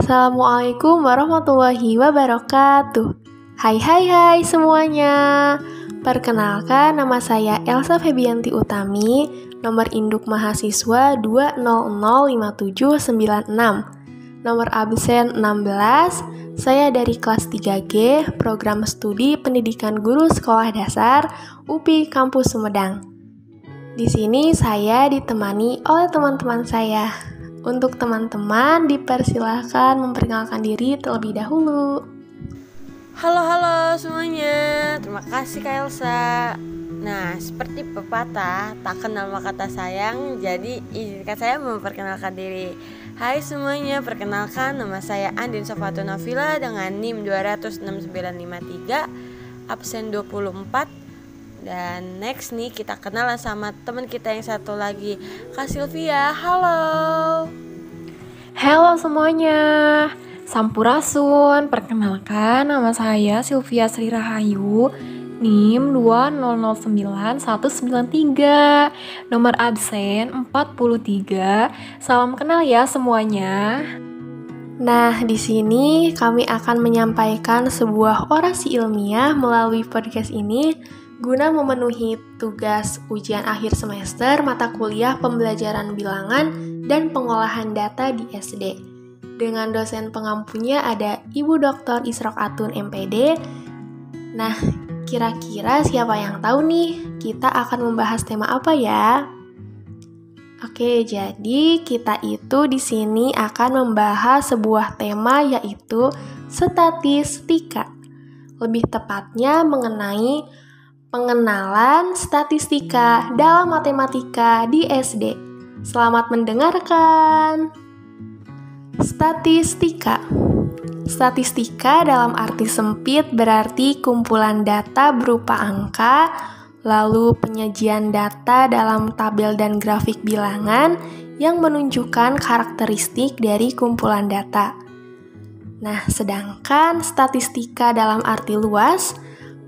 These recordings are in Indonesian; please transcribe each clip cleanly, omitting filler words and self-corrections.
Assalamualaikum warahmatullahi wabarakatuh. Hai semuanya. Perkenalkan, nama saya Elsa Febianti Utami, nomor induk mahasiswa 2005796, nomor absen 16. Saya dari kelas 3G, program studi pendidikan guru sekolah dasar UPI Kampus Sumedang. Di sini saya ditemani oleh teman-teman saya. Untuk teman-teman, dipersilahkan memperkenalkan diri terlebih dahulu. Halo semuanya, terima kasih Kak Elsa. Nah, seperti pepatah, tak kenal maka tak sayang. Jadi izinkan saya memperkenalkan diri. Hai semuanya, perkenalkan nama saya Andin Sofatun Nafila dengan NIM 2006953, absen 24. Dan next nih kita kenalan sama teman kita yang satu lagi, Kak Sylvia. Halo semuanya, Sampurasun. Perkenalkan, nama saya Sylvia Sri Rahayu, NIM 2009193, nomor absen 43. Salam kenal ya semuanya. Nah, di sini kami akan menyampaikan sebuah orasi ilmiah melalui podcast ini guna memenuhi tugas ujian akhir semester mata kuliah pembelajaran bilangan dan pengolahan data di SD. Dengan dosen pengampunya ada Ibu Dr. Isrok Atun MPD. Nah, kira-kira siapa yang tahu nih kita akan membahas tema apa ya? Oke, jadi kita itu di sini akan membahas sebuah tema yaitu statistika. Lebih tepatnya mengenai pengenalan statistika dalam matematika di SD. Selamat mendengarkan. Statistika dalam arti sempit berarti kumpulan data berupa angka, lalu penyajian data dalam tabel dan grafik bilangan yang menunjukkan karakteristik dari kumpulan data. Nah, sedangkan statistika dalam arti luas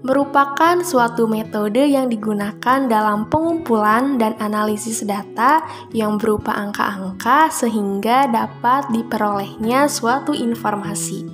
merupakan suatu metode yang digunakan dalam pengumpulan dan analisis data yang berupa angka-angka sehingga dapat diperolehnya suatu informasi.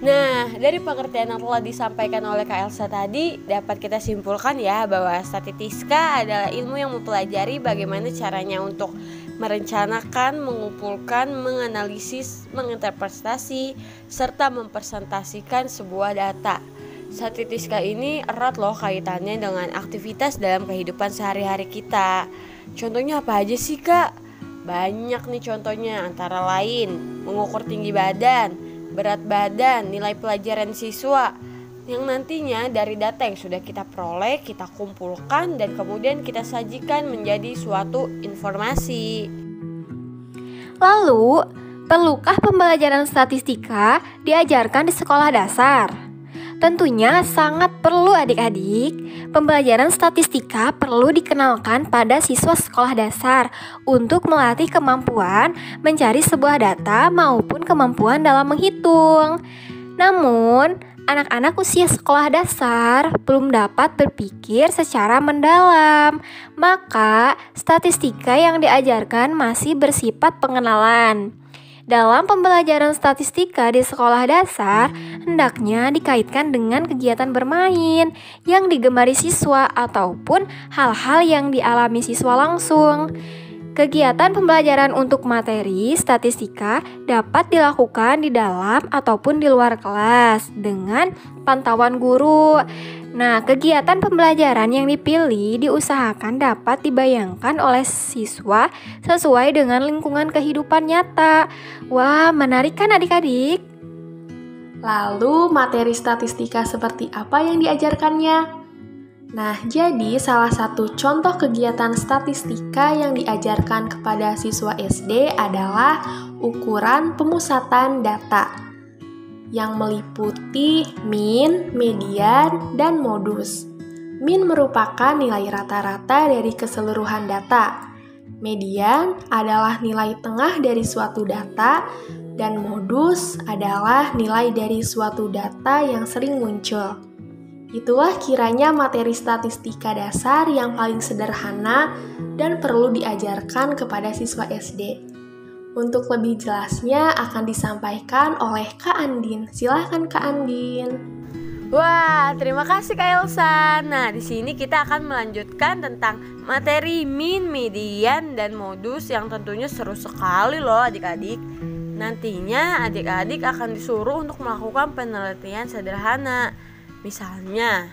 Nah, dari pengertian yang telah disampaikan oleh Kak Elsa tadi, dapat kita simpulkan ya bahwa statistika adalah ilmu yang mempelajari bagaimana caranya untuk merencanakan, mengumpulkan, menganalisis, menginterpretasi, serta mempresentasikan sebuah data. Statistika ini erat loh kaitannya dengan aktivitas dalam kehidupan sehari-hari kita. Contohnya apa aja sih Kak? Banyak nih contohnya, antara lain mengukur tinggi badan, berat badan, nilai pelajaran siswa, yang nantinya dari data yang sudah kita peroleh, kita kumpulkan dan kemudian kita sajikan menjadi suatu informasi. Lalu, perlukah pembelajaran statistika diajarkan di sekolah dasar? Tentunya sangat perlu adik-adik. Pembelajaran statistika perlu dikenalkan pada siswa sekolah dasar untuk melatih kemampuan mencari sebuah data maupun kemampuan dalam menghitung. Namun, anak-anak usia sekolah dasar belum dapat berpikir secara mendalam, maka statistika yang diajarkan masih bersifat pengenalan. Dalam pembelajaran statistika di sekolah dasar, hendaknya dikaitkan dengan kegiatan bermain yang digemari siswa ataupun hal-hal yang dialami siswa langsung. Kegiatan pembelajaran untuk materi statistika dapat dilakukan di dalam ataupun di luar kelas dengan pantauan guru. Nah, kegiatan pembelajaran yang dipilih diusahakan dapat dibayangkan oleh siswa sesuai dengan lingkungan kehidupan nyata. Wah, menarik kan adik-adik? Lalu, materi statistika seperti apa yang diajarkannya? Nah, jadi salah satu contoh kegiatan statistika yang diajarkan kepada siswa SD adalah ukuran pemusatan data yang meliputi min, median, dan modus. Min merupakan nilai rata-rata dari keseluruhan data. Median adalah nilai tengah dari suatu data, dan modus adalah nilai dari suatu data yang sering muncul. Itulah kiranya materi statistika dasar yang paling sederhana dan perlu diajarkan kepada siswa SD. Untuk lebih jelasnya akan disampaikan oleh Kak Andin. Silahkan Kak Andin. Wah, terima kasih Kak Elsa. Nah, di sini kita akan melanjutkan tentang materi min, median, dan modus yang tentunya seru sekali loh adik-adik. Nantinya adik-adik akan disuruh untuk melakukan penelitian sederhana. Misalnya,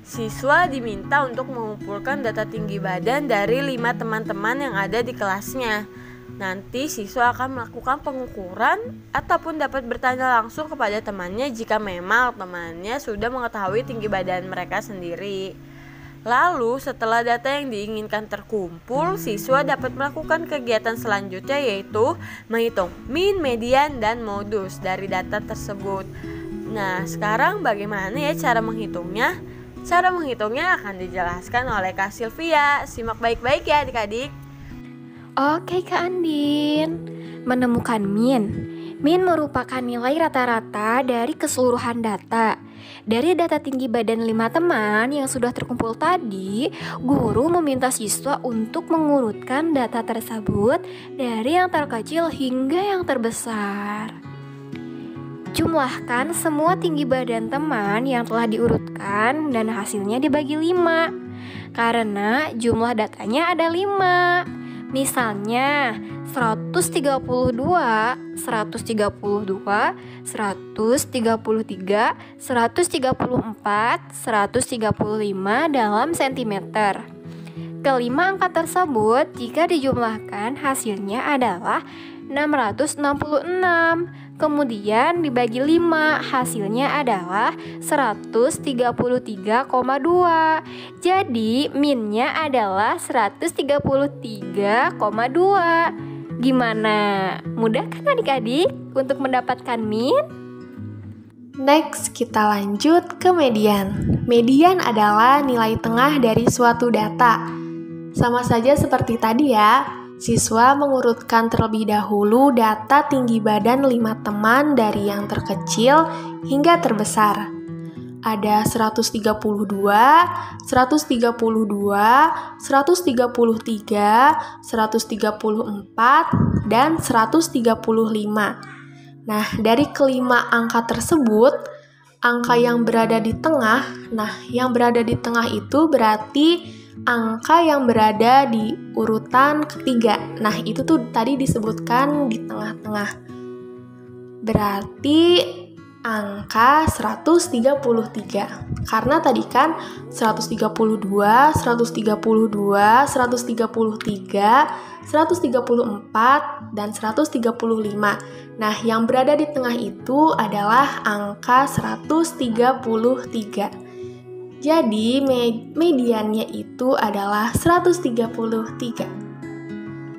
siswa diminta untuk mengumpulkan data tinggi badan dari 5 teman-teman yang ada di kelasnya. Nanti siswa akan melakukan pengukuran ataupun dapat bertanya langsung kepada temannya jika memang temannya sudah mengetahui tinggi badan mereka sendiri. Lalu setelah data yang diinginkan terkumpul, siswa dapat melakukan kegiatan selanjutnya yaitu menghitung min, median, dan modus dari data tersebut. Nah, sekarang bagaimana ya cara menghitungnya? Cara menghitungnya akan dijelaskan oleh Kak Sylvia. Simak baik-baik ya adik-adik. Oke Kak Andin, menemukan min. Min merupakan nilai rata-rata dari keseluruhan data. Dari data tinggi badan 5 teman yang sudah terkumpul tadi, guru meminta siswa untuk mengurutkan data tersebut dari yang terkecil hingga yang terbesar. Jumlahkan semua tinggi badan teman yang telah diurutkan dan hasilnya dibagi 5. Karena jumlah datanya ada 5. Misalnya 132, 132, 133, 134, 135 dalam sentimeter. Kelima angka tersebut jika dijumlahkan hasilnya adalah 666. Kemudian dibagi 5, hasilnya adalah 133,2. Jadi minnya adalah 133,2. Gimana? Mudah kan adik-adik untuk mendapatkan min? Next, kita lanjut ke median. Median adalah nilai tengah dari suatu data. Sama saja seperti tadi ya. Siswa mengurutkan terlebih dahulu data tinggi badan 5 teman dari yang terkecil hingga terbesar. Ada 132, 132, 133, 134, dan 135. Nah, dari kelima angka tersebut, angka yang berada di tengah, yang berada di tengah itu berarti angka yang berada di urutan ketiga. Nah, itu tuh tadi disebutkan di tengah-tengah. Berarti angka 133. Karena tadi kan 132, 132, 133, 134, dan 135. Nah, yang berada di tengah itu adalah angka 133. Jadi mediannya itu adalah 133.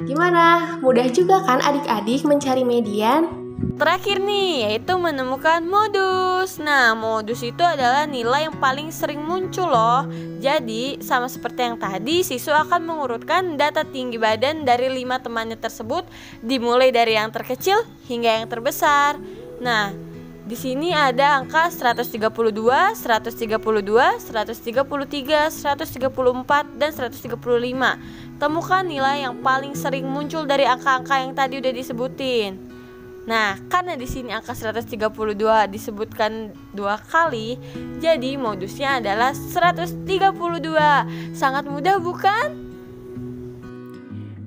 Gimana? Mudah juga kan adik-adik mencari median? Terakhir nih, yaitu menemukan modus. Nah, modus itu adalah nilai yang paling sering muncul loh. Jadi, sama seperti yang tadi, siswa akan mengurutkan data tinggi badan dari 5 temannya tersebut, dimulai dari yang terkecil hingga yang terbesar. Nah, di sini ada angka 132, 133, 134, dan 135. Temukan nilai yang paling sering muncul dari angka-angka yang tadi udah disebutin. Nah, karena di sini angka 132 disebutkan 2 kali, jadi modusnya adalah 132. Sangat mudah bukan?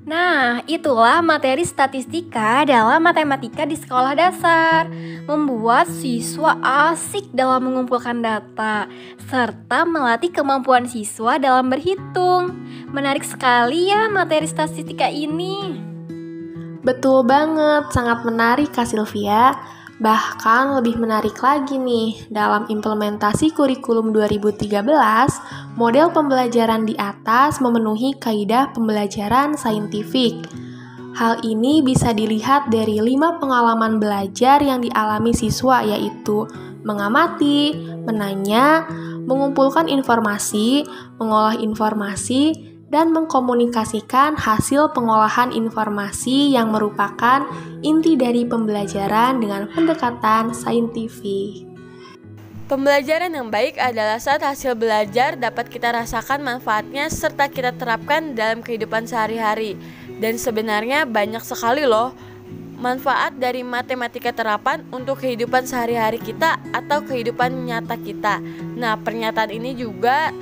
Nah, itulah materi statistika dalam matematika di sekolah dasar. Membuat siswa asik dalam mengumpulkan data, serta melatih kemampuan siswa dalam berhitung. Menarik sekali ya materi statistika ini. Betul banget, sangat menarik Kak Sylvia. Bahkan lebih menarik lagi nih, dalam implementasi kurikulum 2013, model pembelajaran di atas memenuhi kaidah pembelajaran saintifik. Hal ini bisa dilihat dari 5 pengalaman belajar yang dialami siswa, yaitu mengamati, menanya, mengumpulkan informasi, mengolah informasi, dan mengkomunikasikan hasil pengolahan informasi yang merupakan inti dari pembelajaran dengan pendekatan saintifik. Pembelajaran yang baik adalah saat hasil belajar dapat kita rasakan manfaatnya serta kita terapkan dalam kehidupan sehari-hari. Dan sebenarnya banyak sekali loh manfaat dari matematika terapan untuk kehidupan sehari-hari kita atau kehidupan nyata kita. Nah, pernyataan ini juga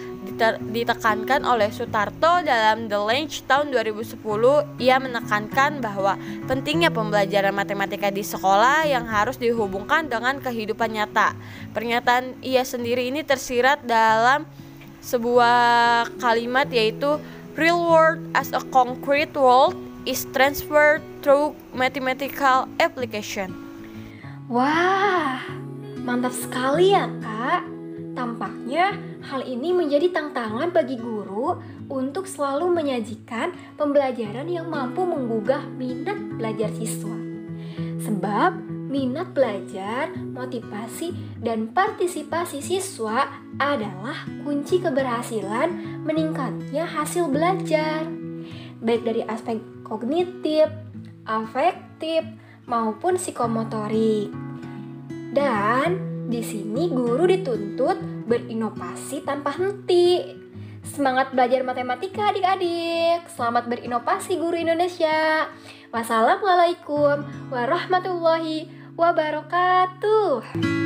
ditekankan oleh Sutarto dalam The Lange tahun 2010. Ia menekankan bahwa pentingnya pembelajaran matematika di sekolah yang harus dihubungkan dengan kehidupan nyata. Pernyataan ia sendiri ini tersirat dalam sebuah kalimat, yaitu real world as a concrete world is transferred through mathematical application. Wah, mantap sekali ya Kak. Tampaknya hal ini menjadi tantangan bagi guru untuk selalu menyajikan pembelajaran yang mampu menggugah minat belajar siswa. Sebab minat belajar, motivasi, dan partisipasi siswa adalah kunci keberhasilan meningkatnya hasil belajar, baik dari aspek kognitif, afektif, maupun psikomotorik. Dan di sini guru dituntut berinovasi tanpa henti. Semangat belajar matematika adik-adik. Selamat berinovasi guru Indonesia. Wassalamualaikum warahmatullahi wabarakatuh.